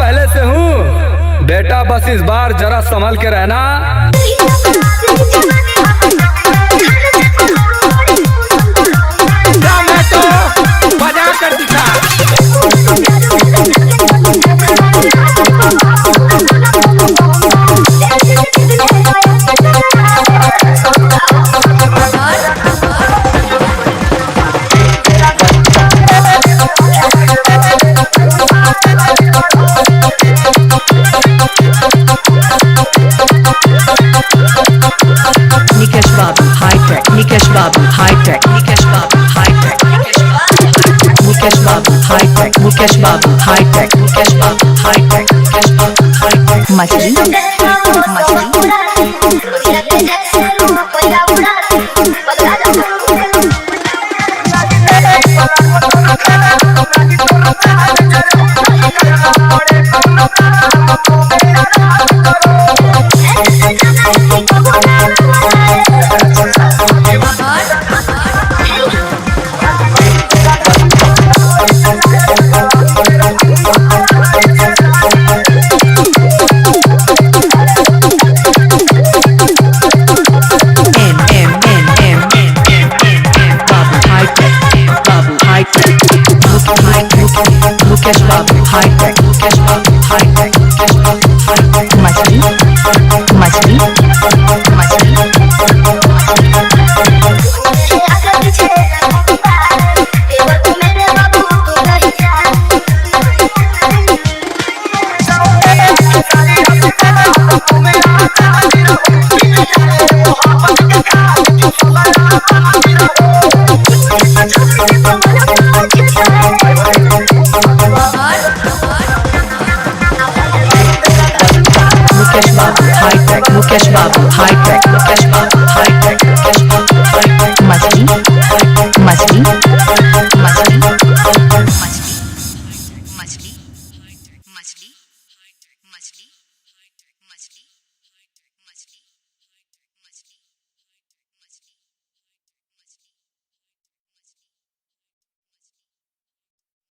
पहले से हूँ बेटा, बस इस बार जरा संभल के रहना। मैं तो बजा कर दिखा। Nikesh Babu high tech, Nikesh Babu high tech, Nikesh Babu high tech, Nikesh Babu high tech, Nikesh Babu high tech, Nikesh Babu high tech. मछली Nikesh Babu high tech, Nikesh Babu high tech, Nikesh Babu high tech. मछली मछली मछली Nikesh Babu high tech, Nikesh Babu high tech.